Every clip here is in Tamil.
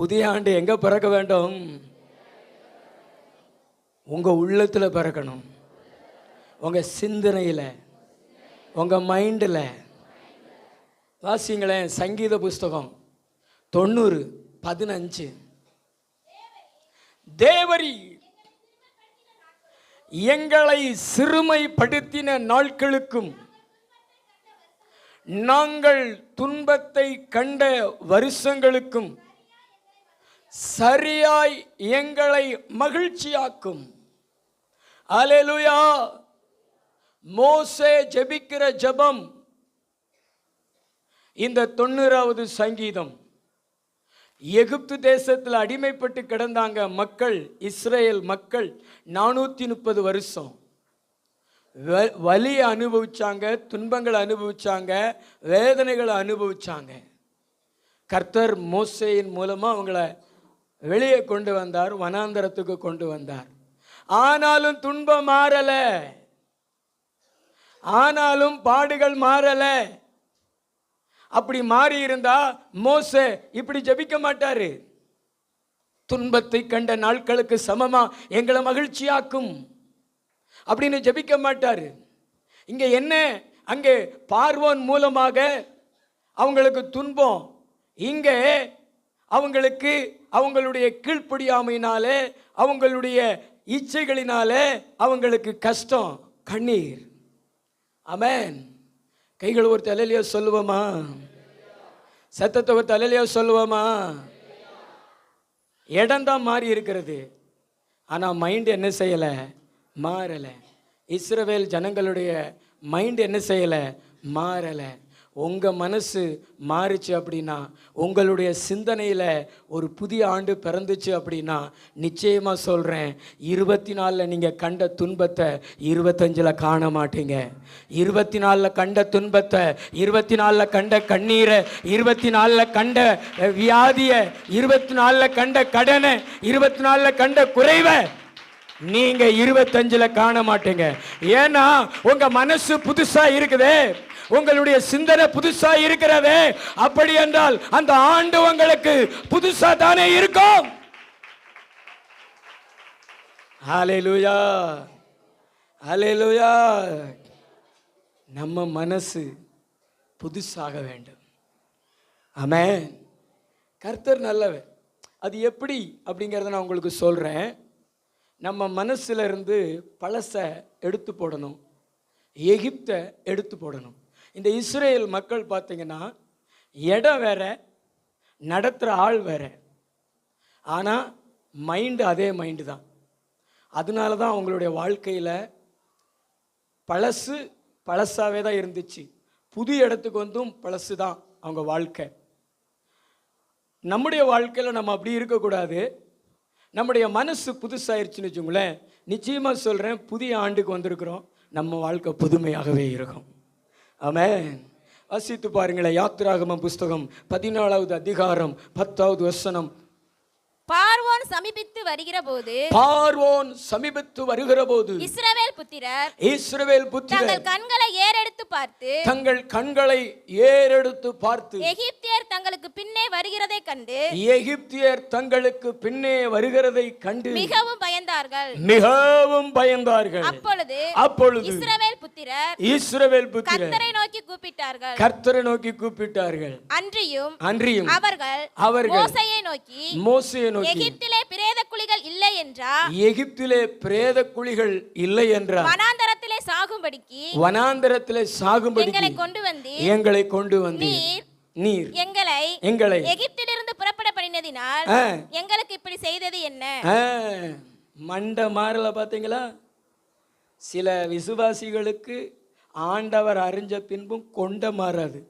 புதிய ஆண்டு எங்கே பிறக்க வேண்டும்? உங்கள் உள்ளத்தில் பிறக்கணும், உங்கள் சிந்தனையில், உங்கள் மைண்டில். வாசிங்களேன் சங்கீத புஸ்தகம் 90:15. தேவரி எங்களை சிறுமைப்படுத்தின நாட்களுக்கும் நாங்கள் துன்பத்தை கண்ட வருஷங்களுக்கும் சரியாய் எங்களை மகிழ்ச்சியாக்கும். அல்லேலூயா. மோசே ஜெபிக்கிற ஜெபம் இந்த 90வது சங்கீதம். எகிப்து தேசத்தில் அடிமைப்பட்டு கிடந்தாங்க மக்கள், இஸ்ரேல் மக்கள். 430 வருஷம் வலியை அனுபவிச்சாங்க, துன்பங்களை அனுபவிச்சாங்க, வேதனைகளை அனுபவிச்சாங்க. கர்த்தர் மோசேயின் மூலமா அவங்கள வெளியே கொண்டு வந்தார், வனாந்தரத்துக்கு கொண்டு வந்தார். ஆனாலும் துன்பம் மாறல, ஆனாலும் பாடுகள் மாறல. அப்படி மாறி இருந்தா மோசே இப்படி ஜெபிக்க மாட்டாரு. துன்பத்தை கண்ட நாட்களுக்கு சமமா எங்களை மகிழ்ச்சியாக்கும் அப்படின்னு ஜெபிக்க மாட்டாரு. இங்க என்ன, அங்கே பார்வோன் மூலமாக அவங்களுக்கு துன்பம், இங்க அவங்களுக்கு அவங்களுடைய கீழ்ப்படியாமையினாலே, அவங்களுடைய இச்சைகளினாலே அவங்களுக்கு கஷ்டம், கண்ணீர். ஆமென். கைகள் ஒரு தலையிலையோ சொல்லுவோமா? சத்தத்தை ஒரு தலையிலையோ சொல்லுவோமா? இடம் தான் மாறி இருக்கிறது, ஆனால் மைண்ட் என்ன செய்யலை? மாறலை. இஸ்ரவேல் ஜனங்களுடைய மைண்ட் என்ன செய்யலை? மாறலை. உங்கள் மனசு மாறிச்சு அப்படின்னா, உங்களுடைய சிந்தனையில் ஒரு புதிய ஆண்டு பிறந்துச்சு அப்படின்னா, நிச்சயமாக சொல்கிறேன், 24 நீங்கள் கண்ட துன்பத்தை 25 காண மாட்டீங்க. 24 கண்ட துன்பத்தை, 24 கண்ட கண்ணீரை, 24 கண்ட வியாதியை, 24 கண்ட கடனை, 24 கண்ட குறைவை நீங்க 25 காண மாட்டீங்க. ஏன்னா உங்க மனசு புதுசா இருக்குதே, உங்களுடைய சிந்தனை புதுசா இருக்கிறதே. அப்படி என்றால் அந்த ஆண்டு உங்களுக்கு புதுசா தானே இருக்கும். ஹல்லேலூயா, ஹல்லேலூயா. நம்ம மனசு புதுசாக வேண்டும். ஆமென். கர்த்தர் நல்லவர். அது எப்படி அப்படிங்கிறத நான் உங்களுக்கு சொல்றேன். நம்ம மனசுல இருந்து பழசை எடுத்து போடணும், எகிப்தை எடுத்து போடணும். இந்த இஸ்ரேல் மக்கள் பார்த்தீங்கன்னா, இடம் வேற, நடத்துகிற ஆள் வேற, ஆனால் மைண்டு அதே மைண்டு தான். அதனால தான் அவங்களுடைய வாழ்க்கையில் பழசு பழசாகவே தான் இருந்துச்சு, புது இடத்துக்கு வந்தும் பழசு தான் அவங்க வாழ்க்கை. நம்முடைய வாழ்க்கையில் நம்ம அப்படி இருக்கக்கூடாது. நம்முடைய மனசு புதுசாயிருச்சுன்னு வச்சுங்களேன், நிச்சயமாக சொல்கிறேன், புதிய ஆண்டுக்கு வந்திருக்கிறோம், நம்ம வாழ்க்கை புதுமையாகவே இருக்கும். ஆமென். வாசித்து பாருங்களேன், யாத்திராகமம் புஸ்தகம் 14வது அதிகாரம் 10வது வசனம். பார்வோன் சமீபித்து வருகிற போது, பார்வோன் சமீபித்து வருகிற போது இஸ்ரவேல் புத்திரர் தங்கள் கண்களை ஏறெடுத்து பார்த்து, தங்கள் கண்களை ஏறெடுத்து பார்த்து எகிப்தியர் தங்களுக்கு பின்னே வருகிறதை கண்டு, எகிப்தியர் தங்களுக்கு பின்னே வருகிறதை கண்டு மிகவும் பயந்தார்கள், மிகவும் பயந்தார்கள். அப்பொழுது இஸ்ரவேல் புத்திரர் கர்த்தரை நோக்கி கூப்பிட்டார்கள், கர்த்தரை நோக்கி கூப்பிட்டார்கள். அன்றியும் அவர்கள் மோசேயை நோக்கி எகிப்திலே பிரேத குழிகள் இல்லை என்றார், எகிப்திலே பிரேத குழிகள் இல்லை என்றார், வனாந்தரத்திலே சாகும்படி எங்களை கொண்டு வந்து நீர் எங்களை எகிப்திலிருந்து புறப்பட பண்ணினதினால் எங்களுக்கு இப்படி செய்தது என்ன? மண்ட மாறல. பாத்தீங்களா? சில விசுவாசிகளுக்கு ஆண்டவர் அறிஞ்ச பின்பும் கொண்ட மாறாது,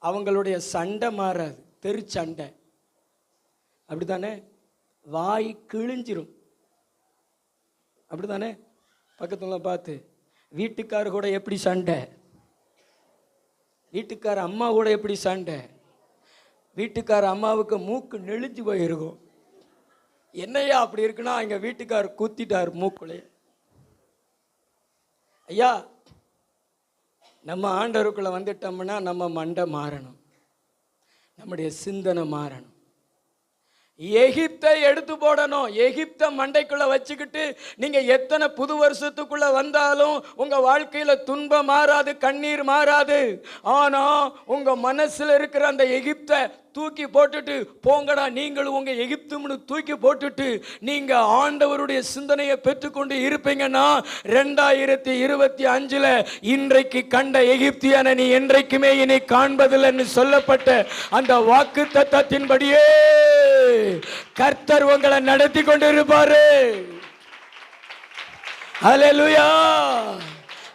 அவங்களுடைய சண்டை மாறாது, தெருச்சண்டை. அப்படித்தானே? வாய் கிழிஞ்சிரும். அப்படித்தானே? பக்கத்துல பார்த்து, வீட்டுக்கார கூட எப்படி சண்டை, வீட்டுக்கார அம்மா கூட எப்படி சண்டை, வீட்டுக்கார அம்மாவுக்கு மூக்கு நெளிஞ்சு போயிருக்கும். என்னையா அப்படி இருக்குன்னா, எங்க வீட்டுக்காரர் குத்திட்டார் மூக்குள்ளே. ஐயா, நம்ம ஆண்டவருக்குள்ள வந்துட்டோம்னா நம்ம மண்டை மாறணும், நம்முடைய சிந்தனை மாறணும். எகிப்தை எடுத்து போடணும். எகிப்தை மண்டைக்குள்ள வச்சுக்கிட்டு நீங்க எத்தனை புது வருஷத்துக்குள்ள வந்தாலும் உங்க வாழ்க்கையில துன்பம் மாறாது, கண்ணீர் மாறாது. ஆனா உங்க மனசுல இருக்கிற அந்த எகிப்தை தூக்கி போட்டுட்டு போங்கடா நீங்களும் உங்க எகிப்துன்னு தூக்கி போட்டுட்டு நீங்க ஆண்டவருடைய சிந்தனையை பெற்றுக்கொண்டு இருப்பீங்கன்னா 2025 இன்றைக்கு கண்ட எகிப்தியான நீ என்றைக்குமே இனி காண்பதில்லைன்னு சொல்லப்பட்ட அந்த வாக்கு தத்தத்தின்படியே கர்த்தர் உங்களை நடத்தி கொண்டு இருப்பாரு. ஹல்லேலூயா.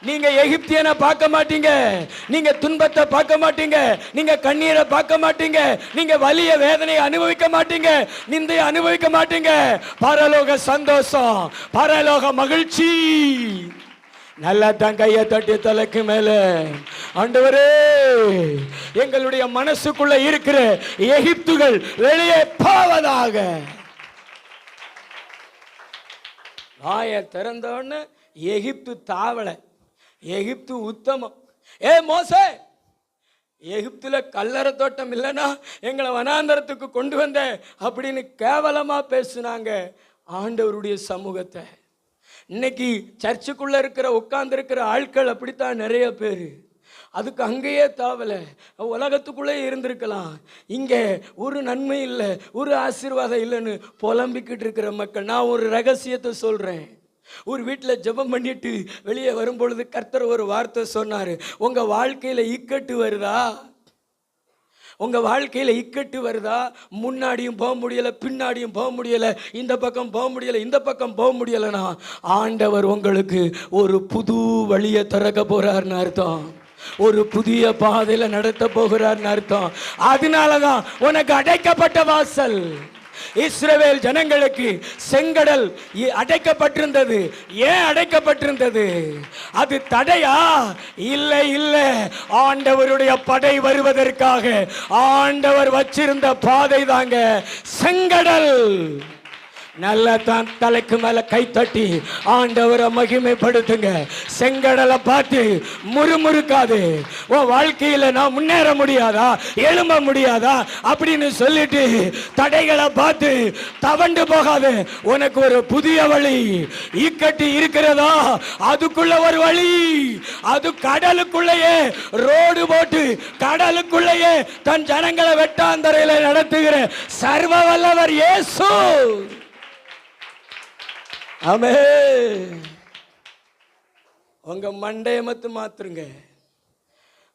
நீங்க எகிப்தியனை பார்க்க மாட்டீங்க, நீங்க துன்பத்தை பார்க்க மாட்டீங்க, நீங்க கண்ணீரை பார்க்க மாட்டீங்க, நீங்க வலிய வேதனையை அனுபவிக்க மாட்டீங்க, நிந்தையை அனுபவிக்க மாட்டீங்க. பரலோக சந்தோஷம், பரலோக மகிழ்ச்சி. நல்லா தான் கையை தட்டி தலைக்கு மேல, ஆண்டவரே எங்களுடைய மனசுக்குள்ள இருக்கிற எகிப்துகள் வெளியே போவதாக. வாயை திறந்தோன்னு எகிப்து தாவளை, எகிப்து உத்தமம். மோசே, எகிப்துல கல்லறை தோட்டம் இல்லைன்னா எங்களை வனாந்தரத்துக்கு கொண்டு வந்த அப்படின்னு கேவலமா பேசுனாங்க ஆண்டவருடைய சமூகத்தை. இன்னைக்கு சர்ச்சுக்குள்ள இருக்கிற உட்கார்ந்து இருக்கிற ஆட்கள் அப்படித்தான் நிறைய பேர். அதுக்கு அங்கேயே தாவலை, உலகத்துக்குள்ளே இருந்திருக்கலாம். இங்கே ஒரு நன்மை இல்லை, ஒரு ஆசீர்வாதம் இல்லைன்னு புலம்பிக்கிட்டு இருக்கிற மக்கள். நான் ஒரு ரகசியத்தை சொல்றேன். ஒரு வீட்டில் ஜெபம் பண்ணிட்டு வெளியே வரும்பொழுது கர்த்தர் ஒரு வார்த்தை சொன்னார். உங்க வாழ்க்கையில இக்கட்டு வருதா? உங்க வாழ்க்கையில இக்கட்டு வருதா? முன்னாடியும் போக முடியல, பின்னாடியும் போக முடியல, இந்த பக்கம் போக முடியல, இந்த பக்கம் போக முடியலனா ஆண்டவர் உங்களுக்கு ஒரு புது வழியை திறக்க போறாருன்னு அர்த்தம். ஒரு புதிய பாதையில நடத்த போகிறார்னு அர்த்தம். அதனாலதான் உனக்கு அடைக்கப்பட்ட வாசல். இஸ்ரவேல் ஜனங்களுக்கு செங்கடல் அடைக்கப்பட்டிருந்தது. ஏன் அடைக்கப்பட்டிருந்தது? அது தடையா? இல்லை இல்லை, ஆண்டவருடைய படை வருவதற்காக ஆண்டவர் வச்சிருந்த பாதை தாங்க செங்கடல். நல்லா தான் தலைக்கு மேல கை தட்டி ஆண்டவரை மகிமைப்படுத்துங்க. செங்கடலை பார்த்து முறுமுறுக்காது. உன் வாழ்க்கையில நான் முன்னேற முடியாதா, எழும்ப முடியாதா அப்படின்னு சொல்லிட்டு தடைகளை பார்த்து தவண்டு போகாது. உனக்கு ஒரு புதிய வழி இக்கட்டி இருக்கிறதா? அதுக்குள்ள ஒரு வழி. அது கடலுக்குள்ளேயே ரோடு போட்டு கடலுக்குள்ளேயே தன் ஜனங்களை வெட்டாந்தரையில நடத்துகிற சர்வ வல்லவர் இயேசு. ஆமென். உங்க மண்டையை மட்டும் மாத்துங்க,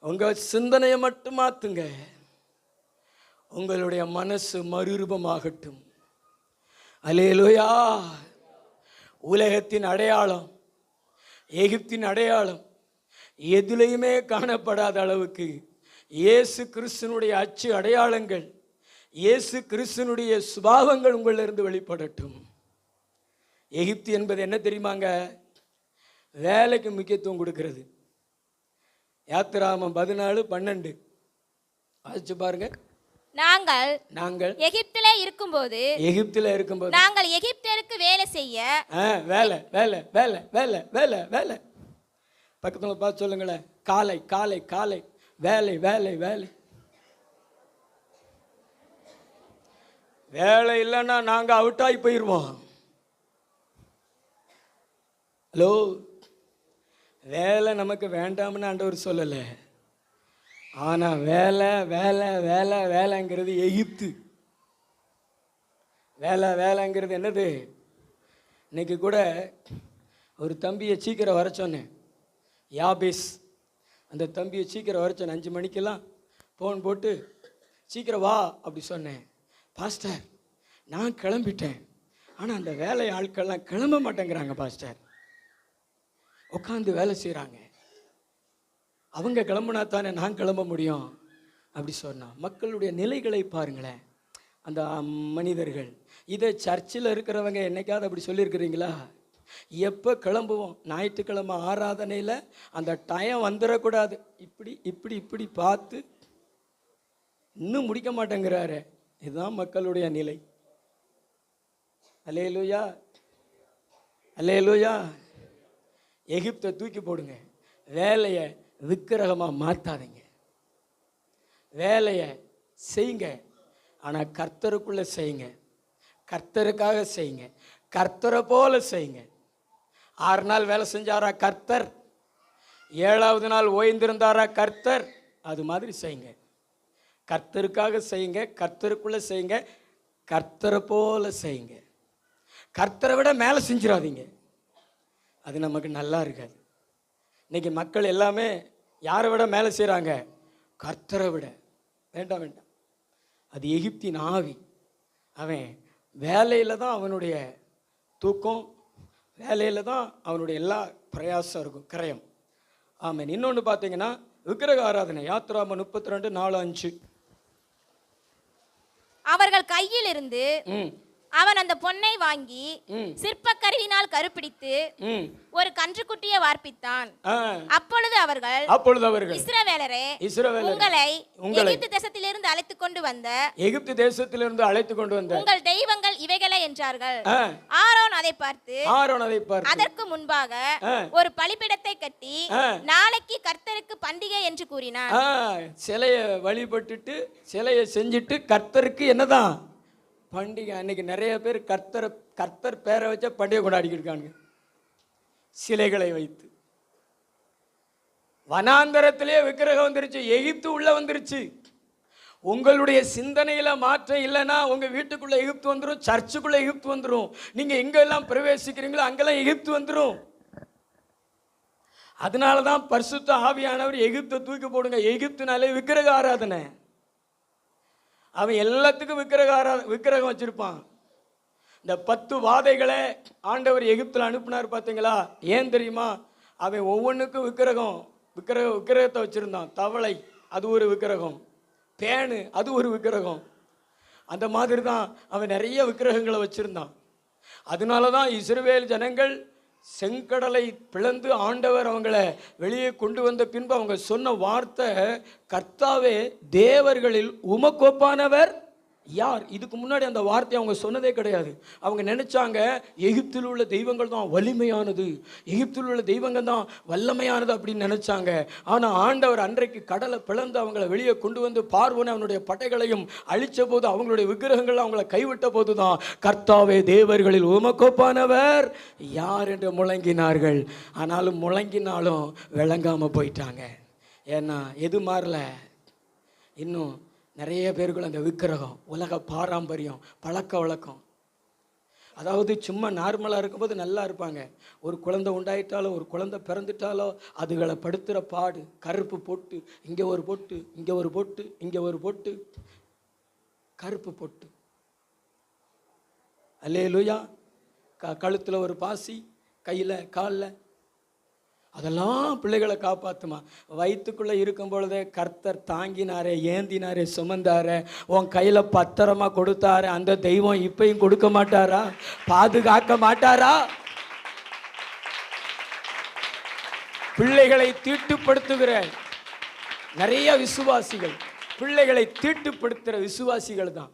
உங்க சிந்தனையை மட்டும் மாத்துங்க. உங்களுடைய மனசு மறுரூபமாகட்டும். அல்லேலூயா. உலகத்தின் அடையாளம், எகிப்தின் அடையாளம் எதிலையுமே காணப்படாத அளவுக்கு இயேசு கிறிஸ்துனுடைய அச்சு அடையாளங்கள், இயேசு கிறிஸ்துனுடைய சுபாவங்கள் உங்களிலிருந்து வெளிப்படட்டும். எகிப்து என்பது என்ன தெரியுமாங்க? வேலைக்கு முக்கியத்துவம் கொடுக்கிறது. யாத்திராகமம் 14:12 வாசிச்சு பாருங்க. நாங்கள் எகிப்திலே இருக்கும்போது நாங்கள் எகிப்தியருக்கு வேலை செய்ய வேலை வேலை வேலை வேலை வேலை வேலை பக்கத்துல பார்த்து சொல்லுங்களேன். காலை காலை காலை வேலை வேலை வேலை. வேலை இல்லைன்னா நாங்க அவுட் ஆகி போயிடுவோம். ஹலோ, வேலை நமக்கு வேண்டாம்னு ஆண்டவர் சொல்லலை. ஆனால் வேலை வேலை வேலை வேலைங்கிறது எகிப்து. வேலை வேலைங்கிறது என்னது? இன்னைக்கு கூட ஒரு தம்பியை சீக்கிரம் வர சொன்னேன், யாபேஸ். அந்த தம்பியை சீக்கிரம் வர சொன்னேன். 5 மணிக்கெல்லாம் ஃபோன் போட்டு சீக்கிரம் வா அப்படி சொன்னேன். பாஸ்டர் நான் கிளம்பிட்டேன், ஆனால் அந்த வேலை ஆட்கள்லாம் கிளம்ப மாட்டேங்கிறாங்க பாஸ்டர். உட்காந்து வேலை செய்கிறாங்க. அவங்க கிளம்புனா தானே நான் கிளம்ப முடியும் அப்படி சொன்னான். மக்களுடைய நிலைகளை பாருங்களேன். அந்த மனிதர்கள், இதை சர்ச்சில் இருக்கிறவங்க என்னைக்காவது அப்படி சொல்லியிருக்கிறீங்களா? எப்போ கிளம்புவோம்? ஞாயிற்றுக்கிழமை ஆராதனையில் அந்த டைம் வந்துடக்கூடாது. இப்படி இப்படி இப்படி பார்த்து இன்னும் முடிக்க மாட்டேங்கிறாரு. இதுதான் மக்களுடைய நிலை. அல்லேலூயா, அல்லேலூயா. எகிப்தை தூக்கி போடுங்க. வேலையை விக்கிரகமாக மாற்றாதீங்க. வேலையை செய்யுங்க, ஆனால் கர்த்தருக்குள்ளே செய்யுங்க. கர்த்தருக்காக செய்யுங்க. கர்த்தரை போல செய்யுங்க. 6 நாள் வேலை செஞ்சாரா கர்த்தர்? 7வது நாள் ஓய்ந்திருந்தாரா கர்த்தர்? அது மாதிரி செய்யுங்க. கர்த்தருக்காக செய்யுங்க, கர்த்தருக்குள்ளே செய்யுங்க, கர்த்தரை போல செய்யுங்க. கர்த்தரை விட மேலே செஞ்சிடாதீங்க, அது நமக்கு நல்லா இருக்காது. இன்னைக்கு மக்கள் எல்லாமே யாரை விட மேலே செய்கிறாங்க? கர்த்தரை விட. வேண்டாம் வேண்டாம், அது எகிப்தின் ஆவி. அவன் வேலையில் தான் அவனுடைய தூக்கம், வேலையில் தான் அவனுடைய எல்லா பிரயாசம் இருக்கும், கிரயம். ஆமாம். இன்னொன்று பார்த்தீங்கன்னா விக்கிரக ஆராதனை, யாத்திராம 32:4-5. அவர்கள் கையில் இருந்து அவன் அந்த பொன்னை வாங்கி சிற்ப கருவினால் கருப்பிடித்து ஒரு கன்றுக்குட்டியை வார்ப்பித்தான். அப்பொழுது அவர்கள் இஸ்ரவேலரே, உங்களை எகிப்து தேசத்திலிருந்து அழைத்து கொண்டு வந்த உங்கள் தெய்வங்கள் இவைகளே என்றார்கள். ஆரோன் அதை பார்த்து அதற்கு முன்பாக ஒரு பலிபீடத்தை கட்டி நாளைக்கு கர்த்தருக்கு பண்டிகை என்று கூறினான். சிலையை வழிபட்டுட்டு சிலையை செஞ்சுட்டு கர்த்தருக்கு என்னதான் பண்டிகை. அன்னைக்கு நிறைய பேர் கர்த்தர் பேரை வச்ச பண்டிகை கொண்டாடிக்கிட்டு இருக்காங்க, சிலைகளை வைத்து. வனாந்தரத்திலே விக்கிரகம் வந்துருச்சு, எகிப்து உள்ள வந்துருச்சு. உங்களுடைய சிந்தனையில மாற்றம் இல்லைன்னா உங்க வீட்டுக்குள்ள எகிப்து வந்துடும், சர்ச்சுக்குள்ள எகிப்து வந்துடும். நீங்க எங்கெல்லாம் பிரவேசிக்கிறீங்களோ அங்கெல்லாம் எகிப்து வந்துடும். அதனாலதான் பரிசுத்த ஆவியானவர் எகிப்தை தூக்கி போடுங்க. எகிப்துனாலே விக்கிரக ஆராதனை. அவன் எல்லாத்துக்கும் விக்கிரகம் வச்சிருப்பான். இந்த 10 வாதைகளை ஆண்டவர் எகிப்தில் அனுப்பினார் பார்த்தீங்களா? ஏன் தெரியுமா? அவன் ஒவ்வொன்றுக்கும் விக்கிரகத்தை வச்சிருந்தான். தவளை அது ஒரு விக்கிரகம், பேனு அது ஒரு விக்கிரகம். அந்த மாதிரி தான் அவன் நிறைய விக்கிரகங்களை வச்சிருந்தான். அதனால தான் இஸ்ரவேல் ஜனங்கள் செங்கடலை பிளந்து ஆண்டவர் அவங்கள வெளியே கொண்டு வந்த பின்பு அவங்க சொன்ன வார்த்தை, கர்த்தாவே தேவர்களில் உமக்கொப்பானவர் யார்? இதுக்கு முன்னாடி அந்த வார்த்தையை அவங்க சொன்னதே கிடையாது. அவங்க நினைச்சாங்க எகிப்தில் உள்ள தெய்வங்கள் தான் வலிமையானது, எகிப்தில் உள்ள தெய்வங்கள் தான் வல்லமையானது அப்படின்னு நினைச்சாங்க. ஆனால் ஆண்டவர் அன்றைக்கு கடலை பிளந்து அவங்களை வெளியே கொண்டு வந்து பார்வோனை அவனுடைய படைகளையும் அழித்த போது, அவங்களுடைய விக்கிரகங்கள் அவங்களை கைவிட்ட போது தான் கர்த்தாவே தேவர்களில் உமக்கொப்பானவர் யார் என்று முழங்கினார்கள். ஆனாலும் முழங்கினாலும் விளங்காமல் போயிட்டாங்க. ஏன்னா எது மாறல, இன்னும் நிறைய பேருக்குள்ள அந்த விக்கிரகம், உலக பாரம்பரியம், பழக்க வழக்கம். அதாவது சும்மா நார்மலாக இருக்கும்போது நல்லா இருப்பாங்க. ஒரு குழந்தை உண்டாயிட்டாலோ ஒரு குழந்தை பிறந்துட்டாலோ அதுகளை படுத்துகிற பாடு, கருப்பு பொட்டு, இங்கே ஒரு பொட்டு, இங்கே ஒரு பொட்டு, இங்கே ஒரு பொட்டு, கருப்பு பொட்டு, அல்லேலூயா, கழுத்தில் ஒரு பாசி, கையில் காலில், அதெல்லாம் பிள்ளைகளை காப்பாற்றுமா. வயிற்றுக்குள்ளே இருக்கும் பொழுதே கர்த்தர் தாங்கினாரே, ஏந்தினாரே, சுமந்தாரே, உன் கையில் பத்திரமா கொடுத்தாரு. அந்த தெய்வம் இப்பையும் கொடுக்க மாட்டாரா? பாதுகாக்க மாட்டாரா? பிள்ளைகளை தீட்டுப்படுத்துகிற நிறைய விசுவாசிகள், பிள்ளைகளை தீட்டுப்படுத்துகிற விசுவாசிகள் தான்.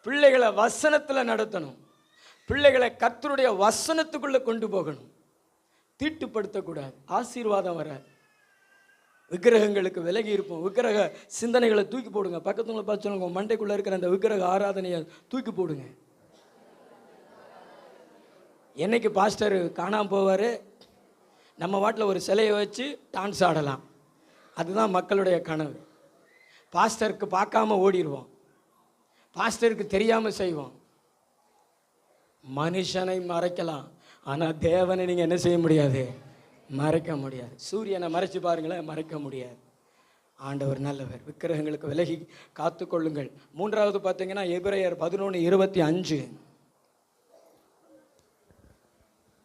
பிள்ளைகளை வசனத்தில் நடத்தணும், பிள்ளைகளை கர்த்தருடைய வசனத்துக்குள்ளே கொண்டு போகணும், தீட்டுப்படுத்தக்கூடாது. ஆசீர்வாதம் வர விக்கிரகங்களுக்கு விலகி இருப்போம். விக்கிரக சிந்தனைகளை தூக்கி போடுங்க. பக்கத்துல பார்த்து சொல்லுங்க, மண்டைக்குள்ளே இருக்கிற அந்த விக்கிரக ஆராதனையை தூக்கி போடுங்க. என்னைக்கு பாஸ்டர் காணாமல் போவார், நம்ம வாட்டில் ஒரு சிலையை வச்சு டான்ஸ் ஆடலாம், அதுதான் மக்களுடைய கனவு. பாஸ்டருக்கு பார்க்காம ஓடிடுவோம், பாஸ்டருக்கு தெரியாமல் செய்வோம். மனுஷனை மறைக்கலாம், ஆனால் தேவனை நீங்கள் என்ன செய்ய முடியாது? மறைக்க முடியாது. சூரியனை மறைச்சு பாருங்களேன், மறைக்க முடியாது. ஆண்டவர் நல்லவர். விக்கிரகங்களுக்கு விலகி காத்து கொள்ளுங்கள். 3வது பார்த்தீங்கன்னா எபிரேயர் 11:25.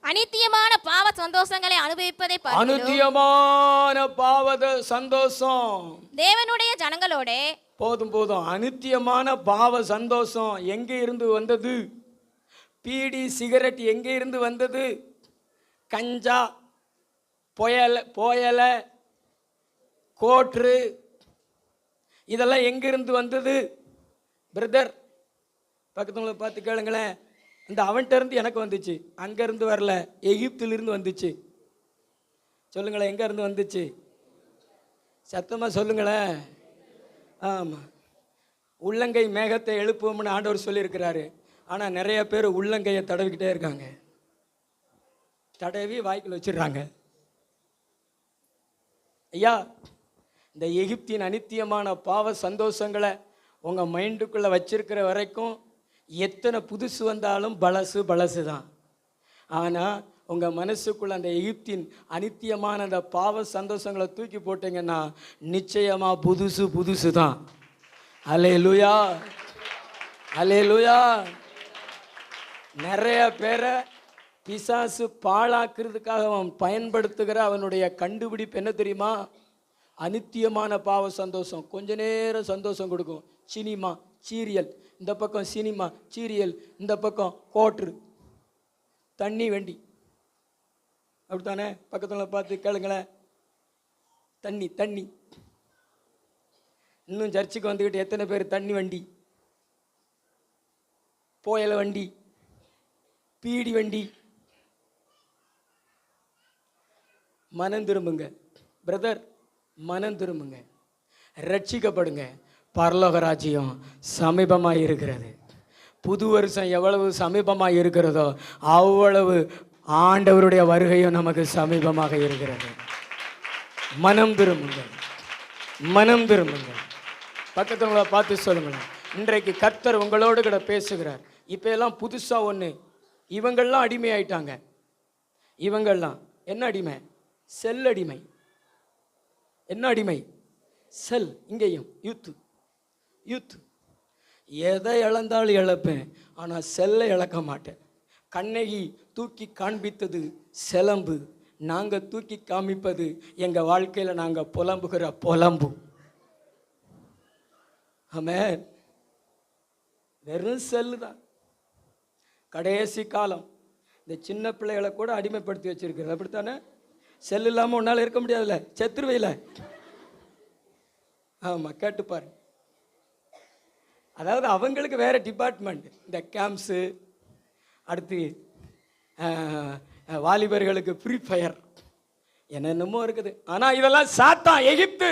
அநித்தியமான பாவ சந்தோஷங்களை அனுபவிப்பதை அநித்தியமான பாவ சந்தோஷம் தேவனுடைய ஜனங்களோட போதும். அநித்தியமான பாவ சந்தோஷம் எங்கே இருந்து வந்தது? பீடி சிகரெட் எங்கே இருந்து வந்தது? கஞ்சா, போயலை, கோட்ரு, இதெல்லாம் எங்கிருந்து வந்தது? பிரதர் பக்கத்துல பார்த்து கேளுங்களேன். இந்த அவன்கிட்ட இருந்து எனக்கு வந்துச்சு, அங்கேருந்து வரல, எகிப்திலிருந்து வந்துச்சு. சொல்லுங்களேன், எங்கே இருந்து வந்துச்சு? சத்தமாக சொல்லுங்களேன். ஆமாம், உள்ளங்கை மேகத்தை எழுப்புவோம்னு ஆண்டவர் சொல்லியிருக்கிறாரு. ஆனால் நிறைய பேர் உள்ளங்கையை தடவிக்கிட்டே இருக்காங்க, தடவி வாய்க்குள்ள வச்சிடுறாங்க. ஐயா, இந்த எகிப்தின் அனித்தியமான பாவ சந்தோஷங்களை உங்கள் மைண்டுக்குள்ளே வச்சிருக்கிற வரைக்கும் எத்தனை புதுசு வந்தாலும் பழசு தான். ஆனால் உங்கள் மனசுக்குள்ள அந்த எகிப்தின் அனித்தியமான அந்த பாவ சந்தோஷங்களை தூக்கி போட்டீங்கன்னா நிச்சயமாக புதுசு தான். அல்லேலூயா, அல்லேலூயா. நிறைய பேரை பிசாசு பாழாக்குறதுக்காக அவன் பயன்படுத்துகிற அவனுடைய கண்டுபிடிப்பு என்ன தெரியுமா? அனித்தியமான பாவ சந்தோஷம். கொஞ்ச நேரம் சந்தோஷம் கொடுக்கும். சினிமா, சீரியல், இந்த பக்கம் சினிமா சீரியல், இந்த பக்கம் கோட்ரு, தண்ணி வண்டி. அப்படித்தானே? பக்கத்தில் பார்த்து கேளுங்களேன், தண்ணி தண்ணி. இன்னும் சர்ச்சுக்கு வந்துக்கிட்டு எத்தனை பேர் தண்ணி வண்டி, புயல வண்டி, பீடி வண்டி. மனம் திரும்புங்க பிரதர், மனம் திரும்புங்க, ரட்சிக்கப்படுங்க. பரலோக ராஜ்யம் சமீபமாக இருக்கிறது. புது வருஷம் எவ்வளவு சமீபமாக இருக்கிறதோ அவ்வளவு ஆண்டவருடைய வருகையும் நமக்கு சமீபமாக இருக்கிறது. மனம் திரும்புங்க, மனம் திரும்புங்க. பக்கத்துல பார்த்து சொல்லுங்களேன், இன்றைக்கு கர்த்தர் உங்களோடு கூட பேசுகிறார். இப்போ எல்லாம் புதுசாக ஒன்று, இவங்கள்லாம் அடிமை ஆயிட்டாங்க. இவங்கள்லாம் என்ன அடிமை? செல் அடிமை. என்ன அடிமை? செல். இங்கேயும் யூத்து. எதை இழந்தாலும் இழப்பேன், ஆனால் செல்லை இழக்க மாட்டேன். கண்ணகி தூக்கி காண்பித்தது சிலம்பு, நாங்கள் தூக்கி காமிப்பது எங்கள் வாழ்க்கையில் நாங்கள் புலம்புகிற புலம்பு. ஆமென். வெறும் செல்லு தான். கடைசி காலம் இந்த சின்ன பிள்ளைகளை கூட அடிமைப்படுத்தி வச்சிருக்கிறது. அப்படித்தானே? செல் இல்லாமல் ஒன்றால் இருக்க முடியாதுல்ல, செத்துருவையில். ஆமாம், கேட்டுப்பாரு. அதாவது அவங்களுக்கு வேறு டிபார்ட்மெண்ட். இந்த கேம்ப்ஸு, அடுத்து வாலிபர்களுக்கு ஃப்ரீ ஃபயர், என்னென்னமோ இருக்குது. ஆனால் இதெல்லாம் சாத்தான், எகிப்து.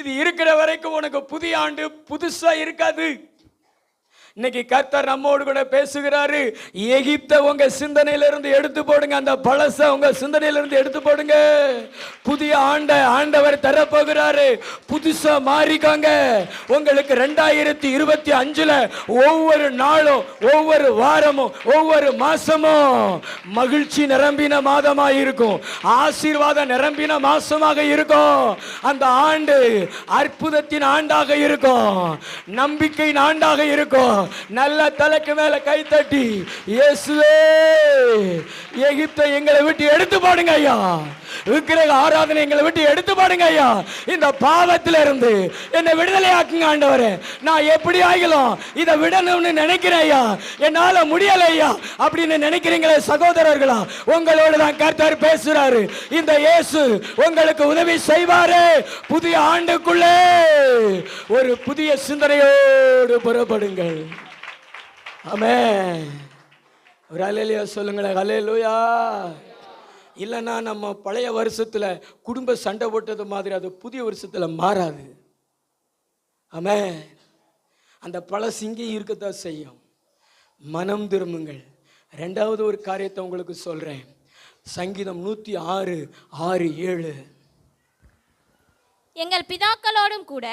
இது இருக்கிற வரைக்கும் உனக்கு புதிய ஆண்டு புதுசாக இருக்காது. இன்னைக்கு கர்த்தர் நம்மோடு கூட பேசுகிறாரு. எகிப்தை உங்க சிந்தனையிலிருந்து எடுத்து போடுங்க, அந்த பழச உங்க சிந்தனையிலிருந்து எடுத்து போடுங்க. புதிய ஆண்டவர் தரப்போகிறாரு. புதுசா மாறிக்காங்க. உங்களுக்கு 2025 ஒவ்வொரு நாளும், ஒவ்வொரு வாரமும், ஒவ்வொரு மாசமும் மகிழ்ச்சி நிரம்பின மாதமா இருக்கும், ஆசீர்வாதம் நிரம்பின மாசமாக இருக்கும். அந்த ஆண்டு அற்புதத்தின் ஆண்டாக இருக்கும், நம்பிக்கையின் ஆண்டாக இருக்கும். நல்ல தலைக்கு மேல கை தட்டி, இயேசுவே எகிப்தை எங்களை விட்டு எடுத்து போடுங்க ஐயா, விக்கிரக ஆராதனை எங்களை விட்டு எடுத்து போடுங்க ஐயா, இந்த பாவத்தில இருந்து என்னை விடுதலை ஆக்குங்க ஆண்டவரே. நான் எப்படி ஆகலாம் இதை விடணும்னு நினைக்கிறேன் ஐயா, என்னால முடியல ஐயா அப்படின்னு நினைக்கிறீங்களே சகோதரர்களா, உங்களோடு தான் கர்த்தர் பேசுறாரு. இந்த இயேசு உங்களுக்கு உதவி செய்வாரு. புதிய ஆண்டுக்குள்ளே ஒரு புதிய சிந்தனையோடு புறப்படுங்கள். ஆமென். ஒரு அல்லேலூயா சொல்லுங்களேன். அல்லேலூயா. இல்லைன்னா நம்ம பழைய வருஷத்துல குடும்ப சண்டை போட்டது மாதிரி அது புதிய வருஷத்துல மாறாது. ஆமென். அந்த பழசு இங்கே இருக்கத்தான் செய்யும். மனம் திரும்புங்கள். ரெண்டாவது ஒரு காரியத்தை உங்களுக்கு சொல்றேன். சங்கீதம் 106:6-7. எங்கள் பிதாக்களோடும் கூட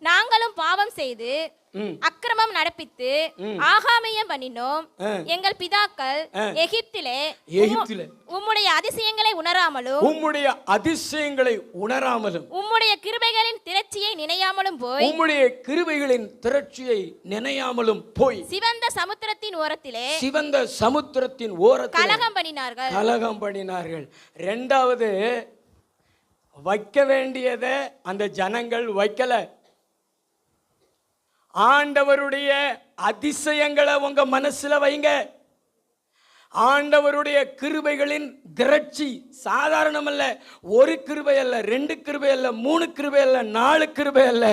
நாங்களும் பாவம் செய்து அக்கிரமம் நடப்பித்து ஆகாமியம் பண்ணினோம். எங்கள் பிதாக்கள் எகிப்திலே உம்முடைய அதிசயங்களை உணராமலும் உம்முடைய கிருபைகளின் திரட்சியை நினையாமலும் போய் சிவந்த சமுத்திரத்தின் ஓரத்திலே கலகம் பண்ணினார்கள். இரண்டாவது, வைக்க வேண்டியதை அந்த ஜனங்கள் வைக்கல. ஆண்டவருடைய அதிசயங்களை உங்க மனசுல வைங்க. ஆண்டவருடைய கிருபைகளின் திரட்சி சாதாரணம் அல்ல. ஒரு கிருபை அல்ல, 2 கிருபை அல்ல, 3 கிருபை அல்ல, 4 கிருபை அல்ல,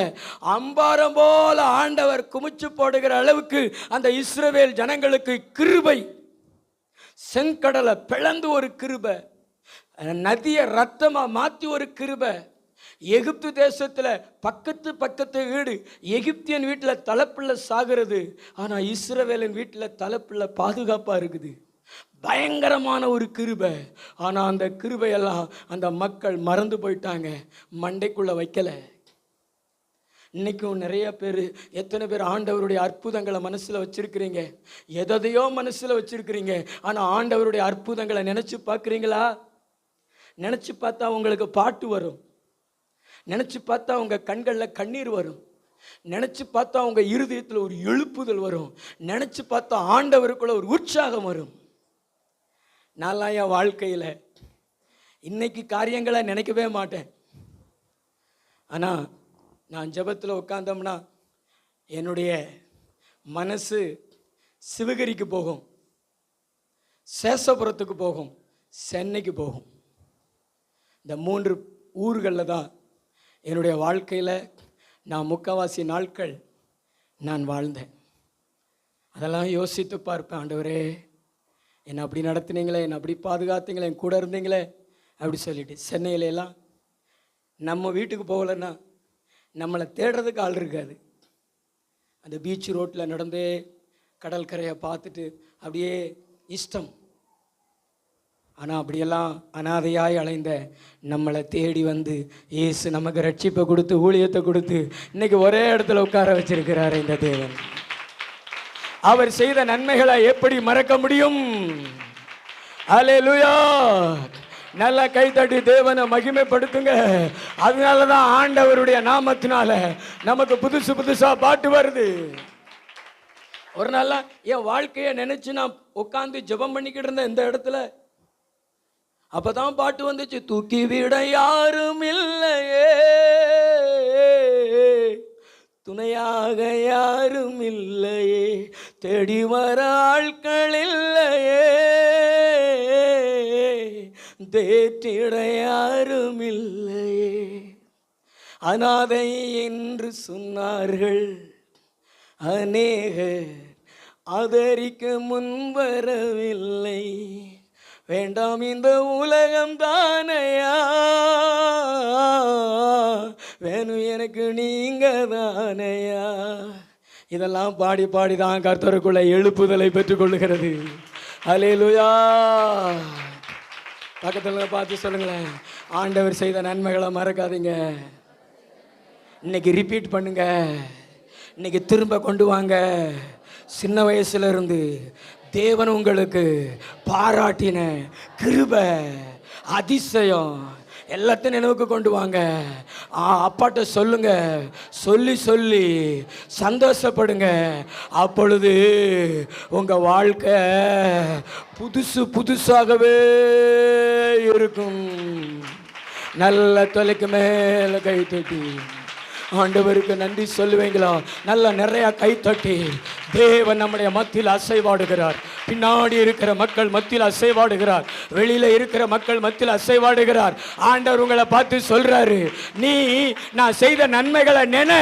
அம்பாரம் போல ஆண்டவர் குமிச்சு போடுகிற அளவுக்கு அந்த இஸ்ரவேல் ஜனங்களுக்கு கிருபை. செங்கடலை பிளந்து ஒரு கிருபை, நதியை ரத்தமா மாத்தி ஒரு கிருபை, எகிப்து தேசத்தில் பக்கத்து வீடு எகிப்தியன் வீட்டில் தலைப்பிள்ளை சாகிறது, ஆனால் இஸ்ரவேலின் வீட்டில் தலைப்பிள்ளை பாதுகாப்பாக இருக்குது. பயங்கரமான ஒரு கிருபை. ஆனால் அந்த கிருபையெல்லாம் அந்த மக்கள் மறந்து போயிட்டாங்க, மண்டைக்குள்ளே வைக்கலை. இன்றைக்கும் நிறைய பேர், எத்தனை பேர் ஆண்டவருடைய அற்புதங்களை மனசில் வச்சுருக்கிறீங்க? எதையோ மனசில் வச்சுருக்கிறீங்க, ஆனால் ஆண்டவருடைய அற்புதங்களை நினச்சி பார்க்குறீங்களா? நினச்சி பார்த்தா உங்களுக்கு பாட்டு வரும், நினச்சி பார்த்தா உங்கள் கண்களில் கண்ணீர் வரும், நினச்சி பார்த்தா உங்கள் இருதயத்தில் ஒரு எழுப்புதல் வரும், நினச்சி பார்த்தா ஆண்டவருக்குள்ள ஒரு உற்சாகம் வரும். நான்லாம் என் வாழ்க்கையில் இன்னைக்கு காரியங்களை நினைக்கவே மாட்டேன். ஆனால் நான் ஜெபத்தில் உட்காந்தோம்னா என்னுடைய மனசு சிவகிரிக்கு போகும், சேஷபுரத்துக்கு போகும், சென்னைக்கு போகும். இந்த 3 ஊர்களில் தான் என்னுடைய வாழ்க்கையில் நான் முக்கால்வாசி நாட்கள் நான் வாழ்ந்தேன். அதெல்லாம் யோசித்து பார்ப்பேன், ஆண்டவரே என்னை அப்படி நடத்துனீங்களே, என்னை அப்படி பாதுகாத்தீங்களே, என் கூட இருந்தீங்களே அப்படி சொல்லிட்டு. சென்னையிலலாம் நம்ம வீட்டுக்கு போகலைன்னா நம்மளை தேடுறதுக்கு ஆள் இருக்காது. அந்த பீச் ரோட்டில் நடந்தே கடற்கரையை பார்த்துட்டு அப்படியே இஷ்டம். ஆனால் அப்படியெல்லாம் அனாதையாய் அலைந்த நம்மளை தேடி வந்து இயேசு நமக்கு ரட்சிப்பை கொடுத்து ஊழியத்தை கொடுத்து இன்னைக்கு ஒரே இடத்துல உட்கார வச்சிருக்கிறார் இந்த தேவன். அவர் செய்த நன்மைகளை எப்படி மறக்க முடியும்? அல்லேலூயா! நல்லா கைத்தட்டி தேவனை மகிமைப்படுத்துங்க. அதனால தான் ஆண்டவருடைய நாமத்தினால நமக்கு புதுசா பாட்டு வருது. ஒரு நாள் என் வாழ்க்கையை நினைச்சு நான் உட்காந்து ஜெபம் பண்ணிக்கிட்டு இருந்தேன் இந்த இடத்துல. அப்பதான் பாட்டு வந்துச்சு, தூக்கி விட யாரும் இல்லையே, துணையாக யாரும் இல்லையே, தேடி வர ஆட்கள் இல்லையே, தேற்றிட யாரும் இல்லையே, அநாதை என்று சொன்னார்கள் அநேகர், ஆதரிக்க முன்வரவில்லை, வேண்டாம் இந்த உலகம் தானையா, வேணும் எனக்கு நீங்க தானையா. இதெல்லாம் பாடி தான் கர்த்தருக்குள்ள எழுப்புதலை பெற்றுக்கொள்ளுகிறது. அல்லேலூயா! பக்கத்தில் பார்த்து சொல்லுங்களேன், ஆண்டவர் செய்த நன்மைகளை மறக்காதீங்க. இன்னைக்கு ரிப்பீட் பண்ணுங்க, இன்னைக்கு திரும்ப கொண்டு வாங்க. சின்ன வயசுல இருந்து தேவன் உங்களுக்கு பாராட்டின கிருபை, அதிசயம் எல்லாத்தையும் நினைவுக்கு கொண்டு வாங்க. அப்பாட்ட சொல்லுங்க, சொல்லி சந்தோஷப்படுங்க. அப்பொழுது உங்க வாழ்க்கை புதுசாகவே இருக்கும். நல்ல தொலைக்கு மேல கை தட்டி ஆண்டவருக்கு நன்றி சொல்லுவீங்களா? நல்ல நிறைய கைத்தட்டி தேவன் நம்முடைய மத்தியில் அசைவாடுகிறார். பின்னாடி இருக்கிற மக்கள் மத்தியில் அசைவாடுகிறார், வெளியில இருக்கிற மக்கள் மத்தியில் அசைவாடுகிறார். ஆண்டவர் உங்களை பார்த்து சொல்றாரு, நீ நான் செய்த நன்மைகளை நினை,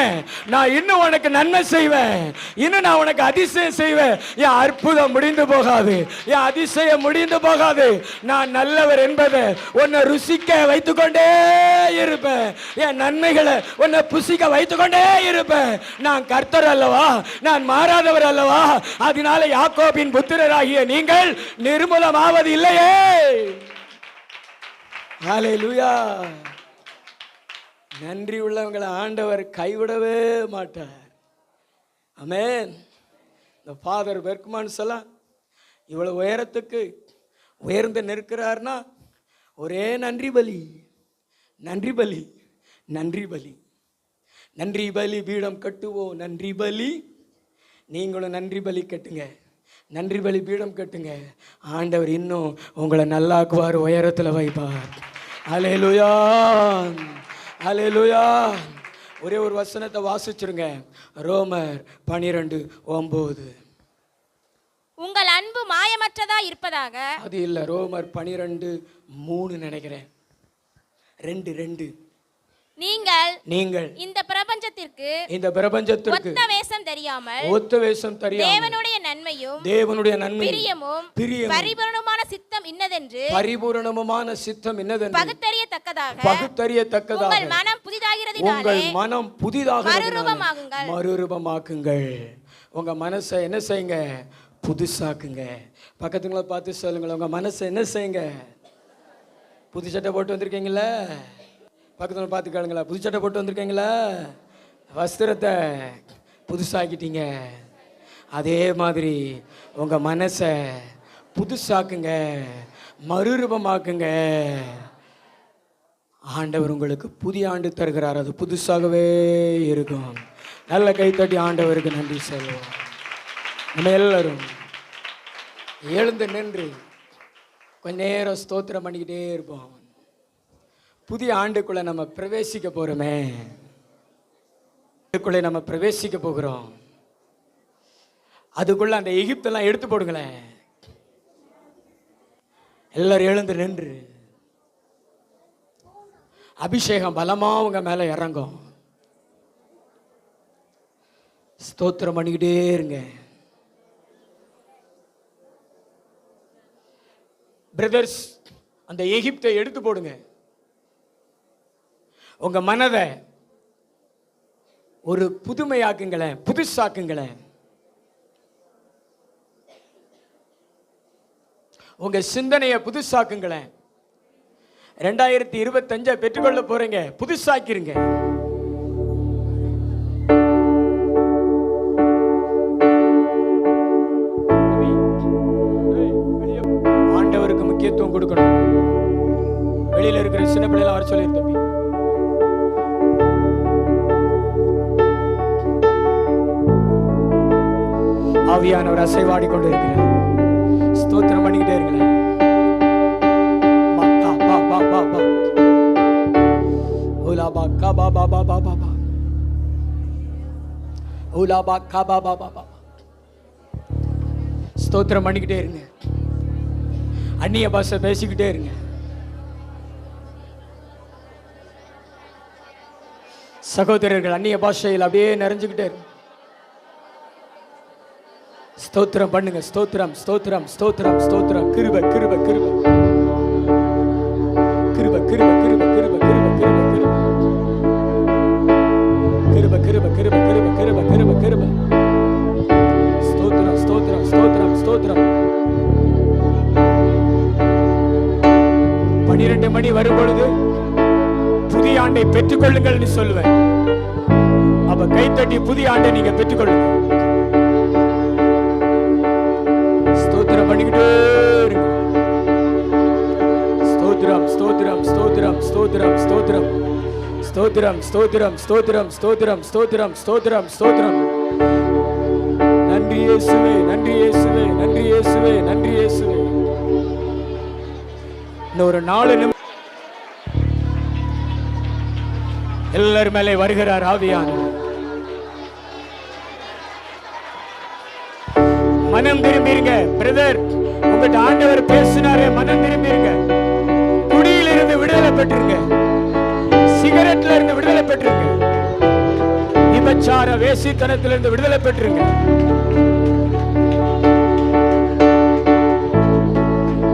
நான் இன்னும் உனக்கு நன்மை செய்வேன், இன்னும் நான் உனக்கு அதிசயம் செய்வேன். என் அற்புதம் முடிந்து போகாது, என் அதிசயம் முடிந்து போகாது. நான் நல்லவர் என்பதை உன்னை ருசிக்க வைத்துக்கொண்டே இருப்பேன், என் நன்மைகளை உன்னை புசிக்க வைத்துக்கொண்டே இருப்பேன். நான் கர்த்தர் அல்லவா, நான் மாறாதவர் அல்லவா. அதனால யாக்கோபின் புத்திரராகிய நீங்கள் நிர்மூலமாவது இல்லையே. ஹல்லேலூயா! நன்றி உள்ளவங்களை ஆண்டவர் கைவிடவே மாட்டார். ஆமென். இந்த ஃபாதர் பெர்க்மன் சொல்லலாம், இவ்வளவு உயரத்துக்கு உயர்ந்து நிற்கிறார்னா ஒரே நன்றி பலி, நன்றி பலி, நன்றி பலி. நன்றி பலி பீடம் கட்டுவோம், நன்றி பலி. நீங்களும் நன்றி பலி கட்டுங்க, நன்றி பலி பீடம் கட்டுங்க. ஆண்டவர் இன்னும் உங்களை நல்லாக்குவார், உயரத்தில் வைப்பார். அல்லேலூயா! அல்லேலூயா! ஒரே ஒரு வசனத்தை வாசிச்சிருங்க, ரோமர் 12:9. உங்கள் அன்பு மாயமற்றதா இருப்பதாக. அது இல்லை, ரோமர் 12:3 நினைக்கிறேன். 2 நீங்கள் இந்த பிரபஞ்சத்திற்கு ஒத்த வேஷம் தெரியாமல் தேவனுடைய நன்மையும் பிரியமும் பரிபூரணமான சித்த சித்தம் இன்னதென்று பரிபூரணமான சித்தம் இன்னதென்று பகுத்தறியத்தக்கதாக உங்கள் மனம் புதிதாகிறதினாலே மறுரூபமாக்குங்கள். உங்க மனசை என்ன செய்யுங்க? புதுசாக்குங்க. பக்கத்துங்களை பார்த்து சொல்லுங்களேன், உங்க மனசை என்ன செய்யுங்க? புது சட்டை போட்டு வந்திருக்கீங்களா? பக்கத்துல பார்த்து கேளுங்களா, புது சட்டை போட்டு வந்திருக்கீங்களா? வஸ்திரத்தை புதுசாக்கிட்டீங்க. அதே மாதிரி உங்க மனசை புதுசாக்குங்க, மறுரூபமாக்குங்க. ஆண்டவர் உங்களுக்கு புதிய ஆண்டு தருகிறார், அது புதுசாகவே இருக்கும். நல்ல கைத்தட்டி ஆண்டவருக்கு நன்றி சொல்லுவோம். நம்ம எல்லாரும் எழுந்து நின்று கொஞ்ச நேரம் ஸ்தோத்திரம் பண்ணிக்கிட்டே இருப்போம். புதிய ஆண்டுக்குள்ள நம்ம பிரவேசிக்க போறோமே, அதுக்குள்ளே நம்ம பிரவேசிக்க போகிறோம். அதுக்குள்ள அந்த எகிப்தெல்லாம் எடுத்து போடுங்களேன். எல்லாரும் எழுந்து நின்று அபிஷேகம் பலமா உங்க மேல இறங்கும். ஸ்தோத்திரம் பண்ணிக்கிட்டே இருங்க. பிரதர்ஸ், அந்த எகிப்தை எடுத்து போடுங்க. உங்க மனதை ஒரு புதுமையாக்குங்களேன், புதுசாக்குங்களேன். உங்க சிந்தனையை புதுசாக்குங்களேன். 2025 பெற்றுக்கொள்ள போறீங்க, புதுசாக்கிருங்க. ஆண்டவருக்கு முக்கியத்துவம் கொடுக்கணும். வெளியில இருக்கிற சின்ன பிள்ளைலாம் வர சொல்லி தம்பி. ஆவியானவர் அசைவாடி கொண்டு இருக்கிறார். ஸ்தோத்திரம் பண்ணிக்கிட்டே இருங்களேன். ஸ்தோத்திரம் பண்ணிக்கிட்டே இருங்க. அந்நிய பாஷை பேசிக்கிட்டே இருங்க. சகோதரர்கள் அந்நிய பாஷையில் அப்படியே நிறைஞ்சுக்கிட்டே இருங்க. ஸ்தோத்திரம் பண்ணுங்க. ஸ்தோத்திரம் ஸ்தோத்திரம் ஸ்தோத்திரம் ஸ்தோத்திரம். கிருபை கிருபை கிருபை கிருபை கிருபை கிருபை கிருபை கிருபை கிருபை கிருபை கிருபை கிருபை கிருபை கிருபை கிருபை கிருபை. ஸ்தோத்திரம் ஸ்தோத்திரம் ஸ்தோத்திரம் ஸ்தோத்திரம். 12 மணி வரும் பொழுது புதிய ஆண்டை பெற்றுக்கொள்ளுங்கள் சொல்லுவேன். அப்ப கைத்தட்டி புதிய ஆண்டை நீங்க பெற்றுக்கொள்ளுங்க. ஸ்தோத்திரம் பண்ணிக்கிட்டே இருங்க. ஸ்தோத்திரம் ஸ்தோத்திரம் ஸ்தோத்திரம் ஸ்தோத்திரம் ஸ்தோத்திரம் ஸ்தோத்திரம் ஸ்தோத்திரம் ஸ்தோத்திரம் ஸ்தோத்திரம் ஸ்தோத்திரம் ஸ்தோத்திரம் ஸ்தோத்திரம். நன்றி இயேசுவே, நன்றி இயேசுவே, நன்றி இயேசுவே, நன்றி இயேசுவே. இன்னொரு 4 நிமிடம் எல்லாரும் மேலே வருகிறார் ஆவியானவர். மனம் திரும்பிருங்க பிரதர். உங்கள்கிட்ட ஆண்டவர் பேசினாரே, மனம் திரும்பிருங்க. குடியிலிருந்து விடுதலை பெற்றுருங்க. சிகரெட்ல இருந்து விடுதலை பெற்றுருங்க. விபச்சார வேசித்தனத்திலிருந்து விடுதலை பெற்றுருங்க.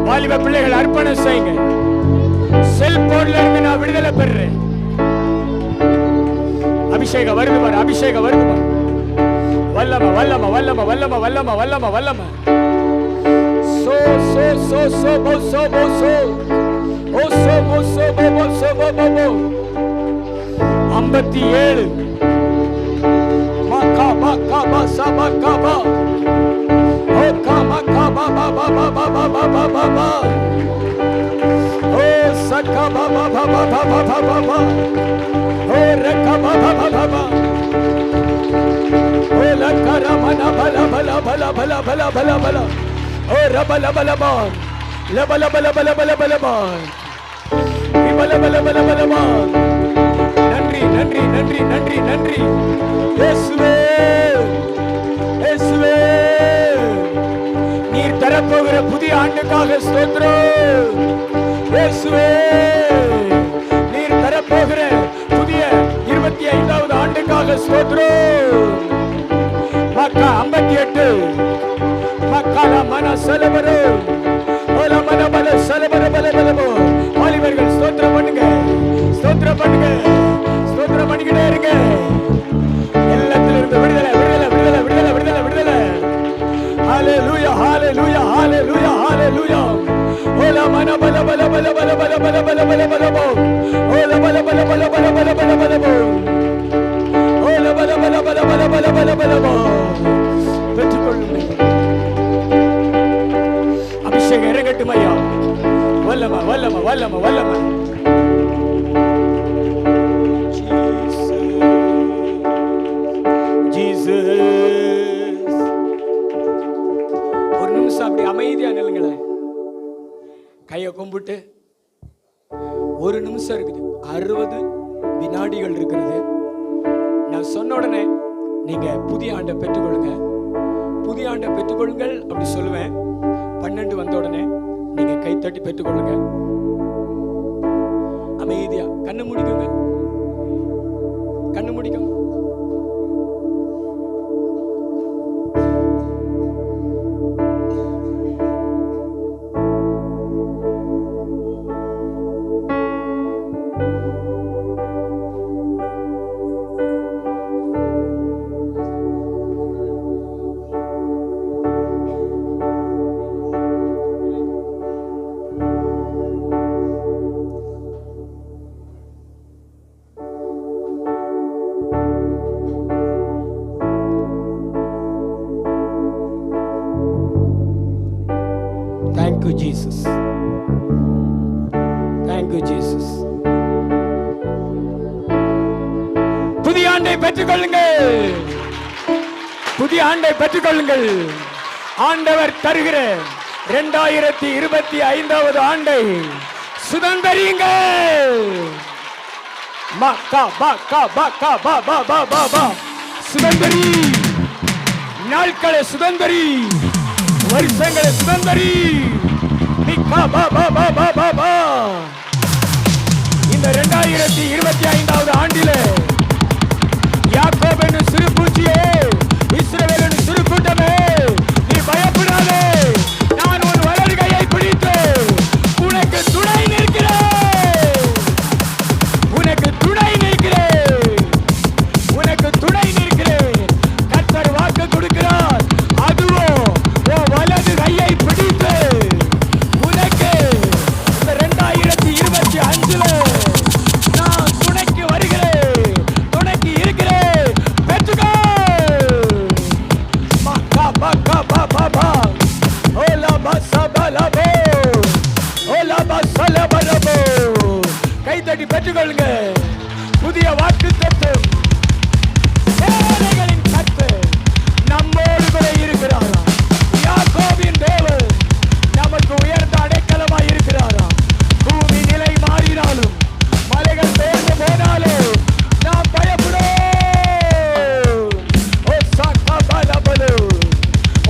வாலிப பிள்ளைகள் அர்ப்பணம் செய்யுங்க. செல்போன்ல இருந்து நான் விடுதலை பெறுறேன். அபிஷேகம் வருது பாரு, அபிஷேகம் வருது பாரு. வல்லம வல்லம வல்லம வல்லம வல்லம வல்லம வல்லம. சோ சோ சோ சோ போ சோ போ சோ. ஓ சோ போ சோ போ போ சோ போ போ போ. 57 மகா மகா பசா மகா பா. ஓ கமா கமா பா பா பா பா பா பா பா பா. ஓ சகா பா பா பா பா பா பா பா பா. ஓ ரகா பா பா பா பா. ஓ லகரா மனா பலா பலா பலா பலா பலா பலா பலா. ஓ ரபல பல பா. லபல பல பல பல பல பா. பல பல பல பல பா. நன்றி நன்றி நன்றி நன்றி நன்றி இயேசுவே, இயேசுவே. நீர் தரப்போகிற புதிய ஆண்டுக்காக ஸ்தோத்திரம். இயேசுவே, நீர் தரப்போகிற புதிய 25வது ஆண்டுக்காக ஸ்தோத்திரம். மக்கா 58 மக்கா மன செலவரும் ஓல மன வாலிபர்கள் ஸ்தோத்திரம் பண்ணுங்க, ஸ்தோத்திரம் பண்ணுங்க, ஸ்தோத்திரம் பண்ணிக்கிட்டே இருங்க. எல்லாத்திலிருந்து விடுதலை, விடுதலை, விடுதலை, விடுதலை, விடுதலை, விடுதலை. ஹalleluya, ஹalleluya, ஹalleluya, ஹalleluya. ஓலா மன பல பல பல பல பல பல பல பல பல போ. ஓலா பல பல பல பல பல பல பல போ. ஓலா பல பல பல பல பல பல பல போ. பெற்றுக்கொள்ளுங்கள். அபிஷேகம் இறங்கட்டும் ஐயா. வல்லம வல்லம வல்லம வல்லம. ஒரு நிமிஷம் அப்படி அமைதியா நில்லுங்களேன். கையை கும்பிட்டு ஒரு நிமிஷம் இருக்குது, 60 வினாடிகள் இருக்கிறது. நான் சொன்ன உடனே நீங்க புதிய ஆண்டை பெற்றுக்கொள்ளுங்க, புதிய ஆண்டை பெற்றுக்கொள்ளுங்கள் அப்படி சொல்லுவேன். 12 வந்த உடனே நீங்க கை தட்டி பெற்றுக்கொள்ளுங்க. அமைதியா கண்ணு முடிக்குங்க, கண்ணு முடிக்கும். Thank you, Jesus. Thank you, Jesus. புதிய ஆண்டை பெற்றுக்கொள்ளுங்கள், புதிய ஆண்டை பெற்றுக்கொள்ளுங்கள். ஆண்டவர் தருகிற 2025 ஆண்டை சுதந்தரியுங்கள். சுதந்தரி, நாட்களை சுதந்தரி, வருஷங்களை சுதந்தரி. இந்த 2025 ஆண்டிலே யாக்கோபு என்னும் சிறு பூச்சியே, இஸ்ரவேல் என்னும் சிறு கூட்டமே, நீ பயப்படாதே. நான் உன் வலது கையை பிடித்து உனக்கு துணை நிற்கிறேன், உனக்கு துணை நிற்கிறேன், உனக்கு துணை நிற்கிறேன். கர்த்தர் வாக்கு கொடுக்கிறார், அதுவோ உன் வலது கையை பிடித்து உனக்கு இந்த 2025 நான் துணைக்கு வருகிறேன், துணைக்கு இருக்கிறேன். பெற்றுக்கோ. கைத்தட்டி பெற்றுக்கொள்ளுங்க. புதிய வாக்குத்தத்தம், சேனைகளின் கர்த்தர் நம்மோடு கூட இருக்கிறாரா. யாக்கோபின் தேவன் நமக்கு உயர்ந்த அடைக்கலமாய் இருக்கிறாரா. பூமி நிலை மாறினாலும், மலைகள் பெயர்ந்து போனாலும் நாம் பயப்படோம். ஓ சாக்கா பலபலு,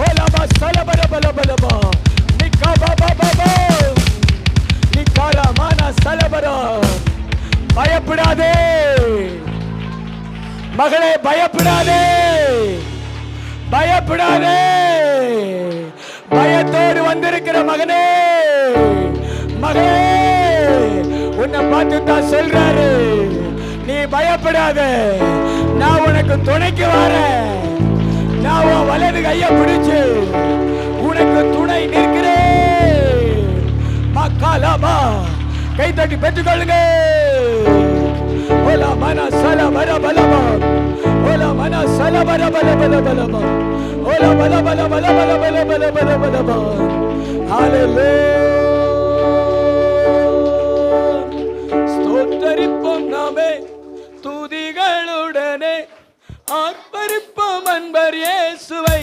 ஓ லபா சலபலபலபலபா, நிக்கா பாபாபாபா, நிக்காரா மானா சலபரா. பயப்படாதே மகளே, பயப்படாதே, பயப்படாதே. பயத்தோடு வந்திருக்கிற மகனே, மகளே, உன்னை பார்த்து தான் சொல்றாரு, நீ பயப்படாத, நான் உனக்கு துணைக்கு வரேன். நான் உன் வலது கையை பிடிச்சு உனக்கு துணை நிற்கிறேன். மக்காலாமா, கை தட்டி பெற்றுக்கொள்ளுங்க. ஓலா மன சல பர பலமா, ஓலா மன சல பர பல பல பலமா, ஓலா பல பல பல பல பல பல பல பலமா. ஹalleluya. ஸ்தோத்திரிப்போம் நாமே துதிகளுடனே, ஆர்ப்பரிப்போம் அன்பர் இயேசுவை.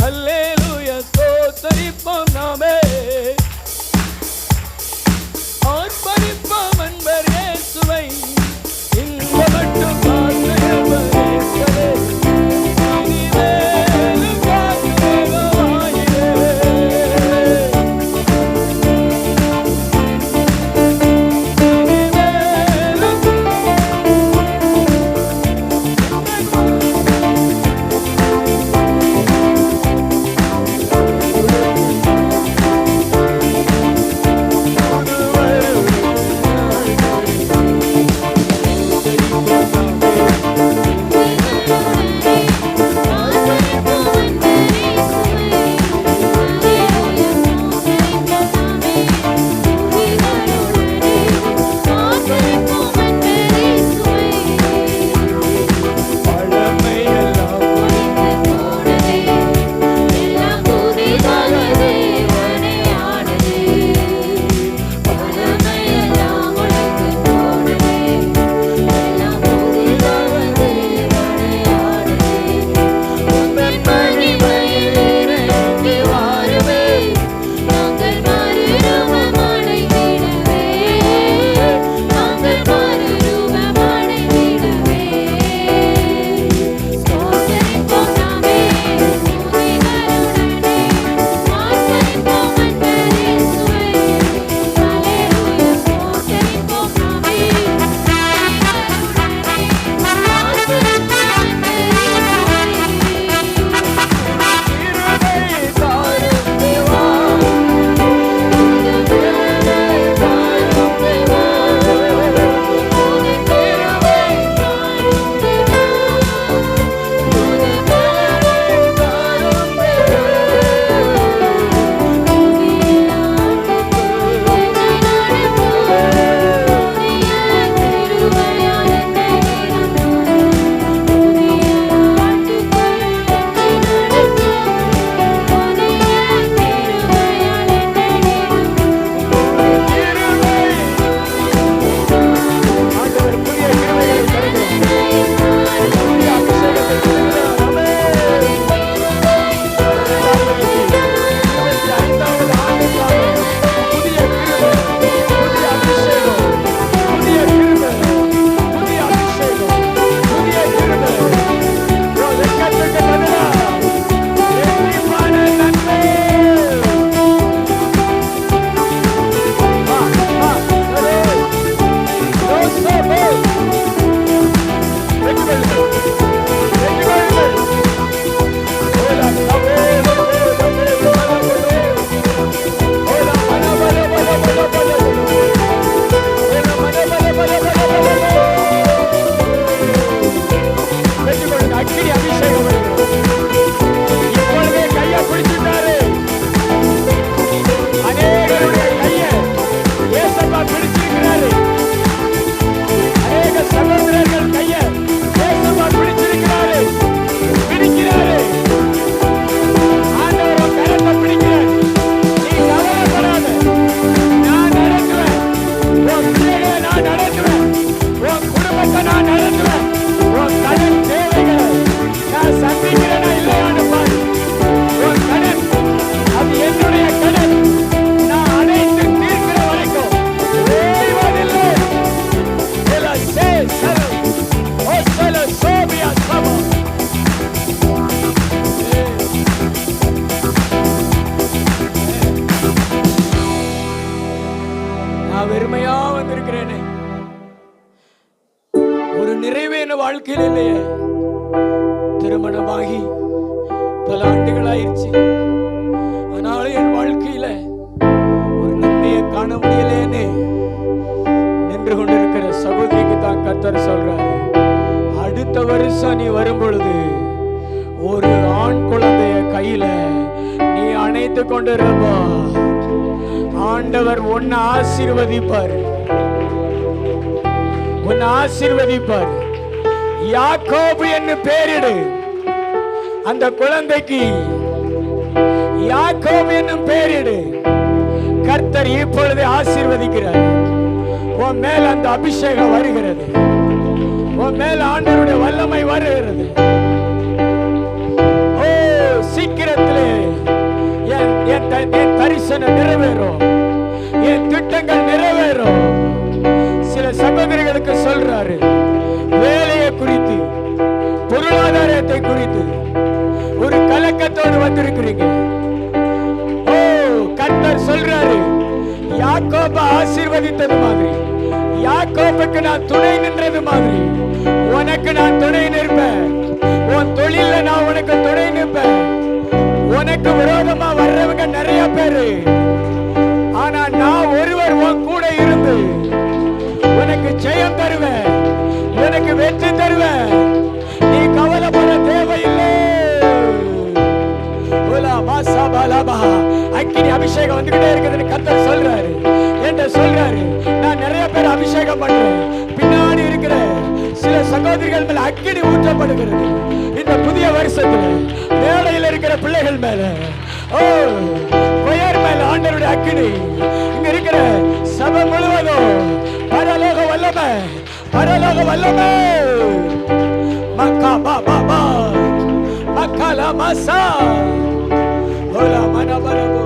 ஹல்லேலூயா. ஸ்தோத்திரிப்போம் நாமே, ஆர்ப்பரிப்போம் அன்பர் இயேசுவை. இந்த மட்டும் பார்க்கிறவர் இயேசுவே, இனிமேலும் பார்க்கிறவராயிரே. இனிமேலும் என் வாழ்க்கையில் இல்லையே. திருமணமாகி பல ஆண்டுகள் ஆயிடுச்சு, ஆனாலும் என் வாழ்க்கையில ஒரு நன்மையை காண முடியலேன்னு நின்று கொண்டிருக்கிற சகோதரிக்கு தான் கர்த்தர் சொல்றாரு, அடுத்த வருஷம் நீ வரும் பொழுது ஒரு ஆண் குழந்தைய கையில நீ அணைத்து கொண்டிருப்பா. ஆண்டவர் உன்னை ஆசீர்வதிப்பார், உன்னை ஆசீர்வதிப்பார். யாக்கோபு என்று பெயரிடு. அந்த குழந்தைக்கு யாக்கோபு என்னும் பெயரிடு. கர்த்தர் இப்பொழுது ஆசீர்வதிக்கிறார். உன் மேல் அந்த அபிஷேகம் வருகிறது, உன் மேல் ஆண்டவருடைய வல்லமை வருகிறது. ஓ, சீக்கிரத்திலே என் தரிசனம் நிறைவேறும், என் திட்டங்கள் நிறைவேறும். சில சகோதரிகளுக்கு சொல்றாரு, வேலையை குறித்து, பொருளாதாரத்தை குறித்து ஒரு கலக்கத்தோடு வந்திருக்கிறீங்க. ஓ, கர்த்தர் சொல்றாரு, யாக்கோபை ஆசீர்வதித்தது மாதிரி, யாக்கோபுக்கு நான் துணை நின்றது மாதிரி உனக்கு நான் துணை நிற்பேன். உன் தொழில நான் உனக்கு துணை நிற்பேன். உனக்கு விரோதமா வர்றவங்க நிறைய பேரு, ஆனா நான் ஒருவர் உன் கூட இருந்து உனக்கு ஜெயம் தருவேன், உனக்கு வெற்றி தருவேன். நீ கவலைப்பட தேவையில்லை. அக்கினி அபிஷேகம் வந்துகிட்டே இருக்குதுன்னு கர்த்தர் சொல்றாரு, என்று சொல்றாரு. நான் நிறைய பேர் அபிஷேகம் பண்றேன், பின்னாடி இருக்கிற சில சகோதரிகள் மேல அக்கினி ஊற்றப்படுகிறது. இந்த புதிய வருஷத்துல மேடையில் இருக்கிற பிள்ளைகள் மேல, ஓ, பெயர் மேல ஆண்டவருடைய அக்கினி இங்க இருக்கிற சபை முழுவதும் பரலோக வல்லமை, பரலோக வல்லமை. மக்கா பாபா பா மக்கா மசா ஓலா மனபரபோ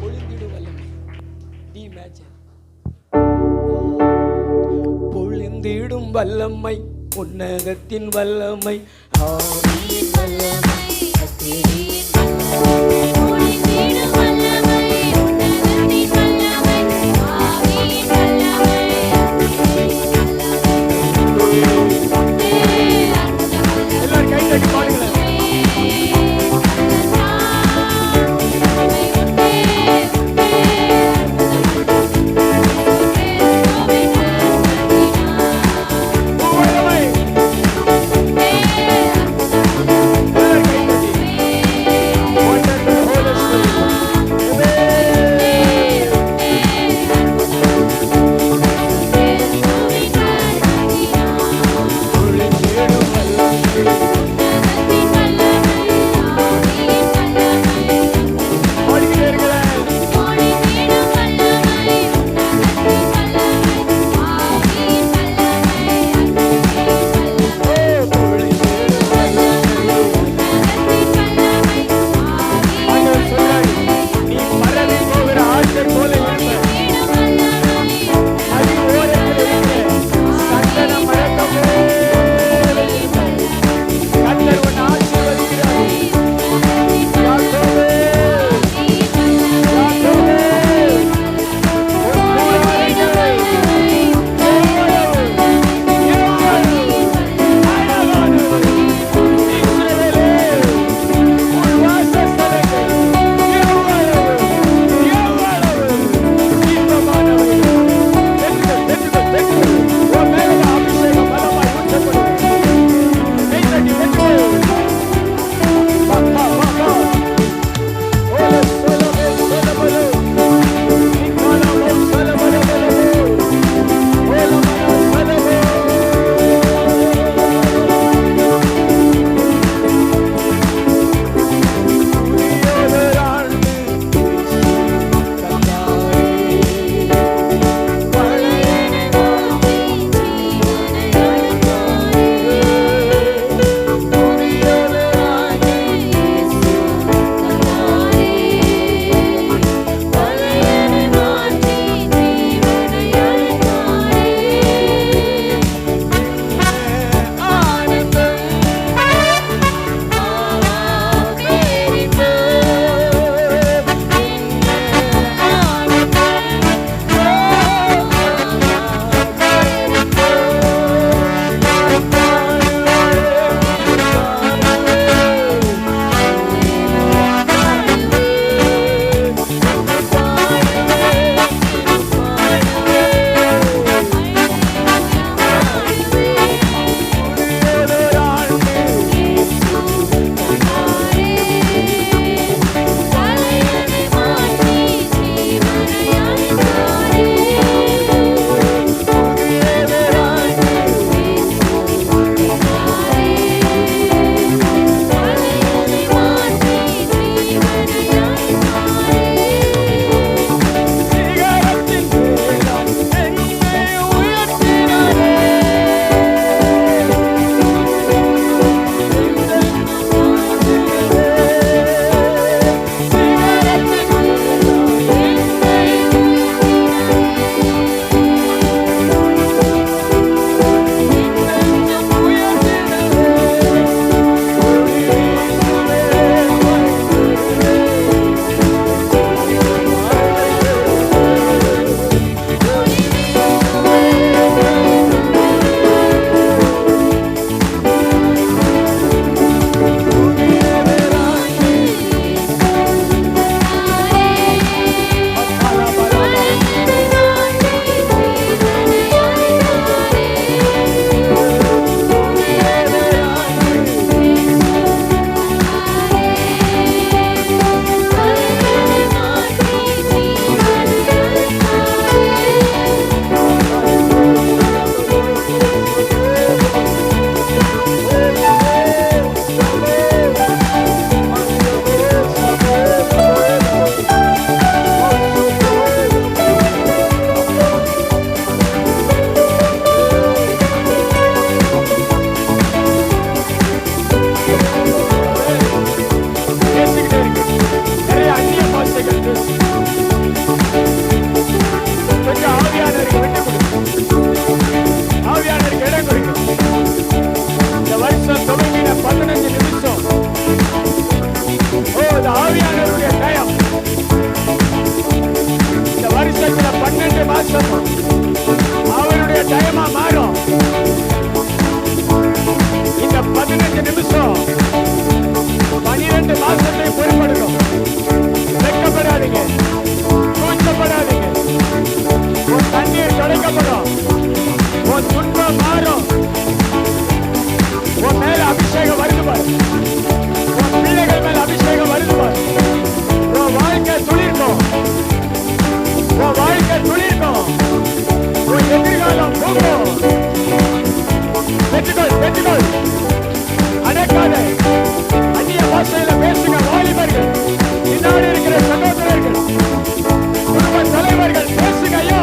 பொழிந்திடும் வல்லமை. D major. பொழிந்திடும் வல்லமை, உன்னதத்தின் வல்லமை, ஆவியின் வல்லமை, அக்கினியின் வல்லமை. பொழிந்திடும் வல்லமை, உன்னதத்தின் வல்லமை, ஆவியின் வல்லமை, எல்லாரும் கை தட்டி பாடுங்களேன். வல்லமை ஆவியானவருடைய டயம். இந்த வருஷத்துல 12 மாசமும் அவருடைய டயமா மாறும். இந்த 15 நிமிஷம் 12 மாசத்தை பொறுப்படுத்தும். வெட்கப்படாதீங்க, கூச்சப்படாதீங்க. உன் தண்ணீர் துடைக்கப்படும், உன் துன்பம் மாறும், உன் மேல அபிஷேகம் வருதுபார், உன் பிள்ளைகள் மேல அபிஷேகம் வருதுபார். உன் வாழ்க்கை துளிர்க்கும், உன் வாழ்க்கை துளிர்க்கும், உன் எதிர்காலம் போகும். வெற்றிகள் வெற்றிகள் அடக்காத. அந்நிய பாஷையில பேசுங்க வாலிபர்கள், பின்னாடி இருக்கிற சகோதரர்கள், குடும்ப தலைவர்கள் பேசுங்க. ஐயோ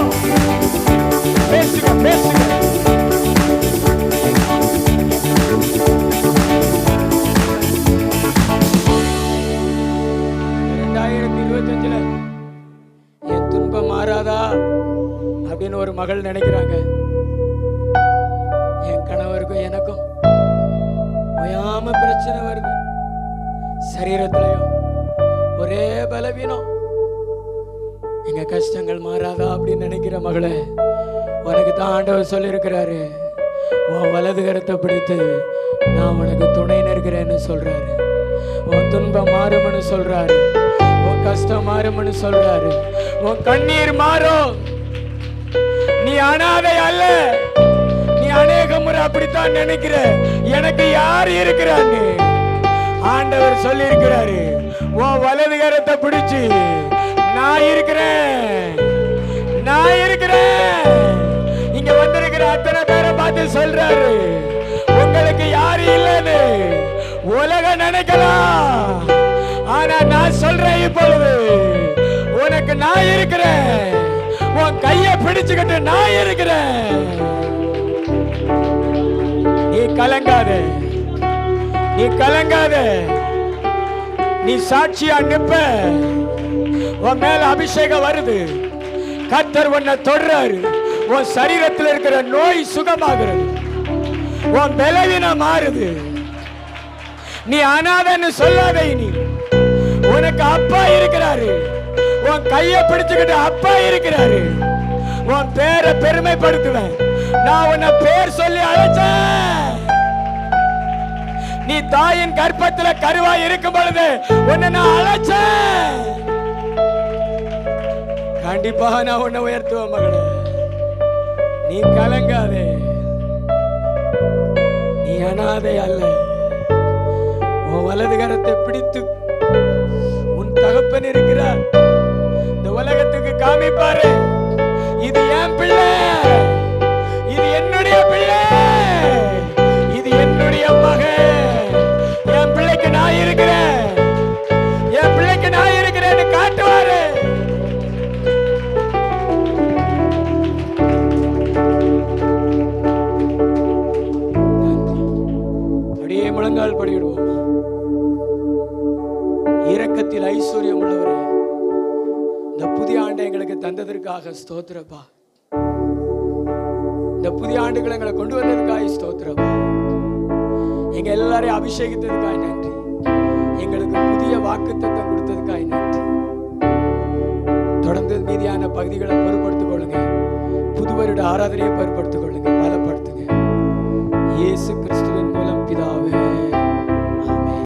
பேசுங்க பேசுங்க. 2025 என் துன்பம் மாறாதா அப்படின்னு ஒரு மகள் நினைக்கிறாங்க. என் கணவருக்கும் எனக்கும் ஓயாம பிரச்சனை வருது, சரீரத்திலையும் ஒரே பலவீனம். எங்க கஷ்டங்கள் மாறாதா அப்படின்னு நினைக்கிற மகளே, உனக்கு தான் ஆண்டவர் சொல்லியிருக்கிறாரு, உன் வலது கரத்தை பிடித்து நான் உனக்கு துணை நிற்கிறேன்னு சொல்றாரு. உன் துன்பம் மாறும்னு சொல்றாரு, உன் கஷ்டம் மாறும்னு சொல்றாரு, உன் கண்ணீர் மாறும். நீ அனாதை அல்ல. நீ அநேக முறை அப்படித்தான் நினைக்கிற, எனக்கு யார் இருக்கிறான்னு. ஆண்டவர் சொல்லி இருக்கிறாரு, உன் வலது கரத்தை பிடிச்சு நான் இருக்கிறேன், நான் இருக்கிறேன். இங்க வந்திருக்கிற அத்தனை பேரை பார்த்து சொல்றாரு, உங்களுக்கு யாரு இல்லைன்னு உலகம் நினைக்கலாம், ஆனா நான் சொல்றேன் இப்பொழுது உனக்கு நான் இருக்கிறேன். உன் கையை பிடிச்சுக்கிட்டு நான் இருக்கிறேன். நீ கலங்காத, நீ கலங்காத. நீ சாட்சியா நிப்ப. உன் மேல அபிஷேகம் வருது. கர்த்தர் உன்னை தொடுறாரு. உன் சரீரத்தில் இருக்கிற நோய் சுகமாகிறது, உன் பலவீனம் மாறுது. நீ அனாதைன்னு சொல்லாத. நீ உனக்கு அப்பா இருக்கிறாரு. உன் கையை பிடிச்சுக்கிட்டு அப்பா இருக்கிறாரு. உன் பேரை பெருமைப்படுத்துவேன். நான் உன்னை பேர் சொல்லி அழைச்சேன். நீ தாயின் கர்ப்பத்துல கருவா இருக்கும் பொழுது உன்னை நான் அழைச்சேன். கண்டிப்பாக நான் உன்னை உயர்த்துவேன் மகளே. நீ கலங்காதே. நீ அனாதை அல்ல. உன் வலது கரத்தை பிடித்து உன் தகப்பன் இருக்கிறார். இந்த உலகத்துக்கு காமிப்பாரு, இது என் பிள்ளை, இது என்னுடைய பிள்ளை, இது என்னுடைய மகன். என் பிள்ளைக்கு நான் இருக்கிறேன், என் பிள்ளைக்கு நான் இருக்கிறேன்னு காட்டுவாரு. அப்படியே முழங்கால் படியிடுவோம். இரக்கத்தில் ஐஸ்வர்யம் உள்ளவரே, இந்த புதிய ஆண்டை எங்களுக்கு தந்ததற்காக ஸ்தோத்திரப்பா. இந்த புதிய ஆண்டுகளை எங்களை கொண்டு வந்ததுக்காக ஸ்தோத்திரப்பா. எங்க எல்லாரையும் அபிஷேகித்ததுக்காக நன்றி. எங்களுக்கு புதிய வாக்குத்தத்தம் கொடுத்ததுக்காக நன்றி. தொடர்ந்து மீதியான பகுதிகளை பொறுப்படுத்திக் கொள்ளுங்க. புது வருட ஆராதனையை பொறுப்படுத்திக் கொள்ளுங்க.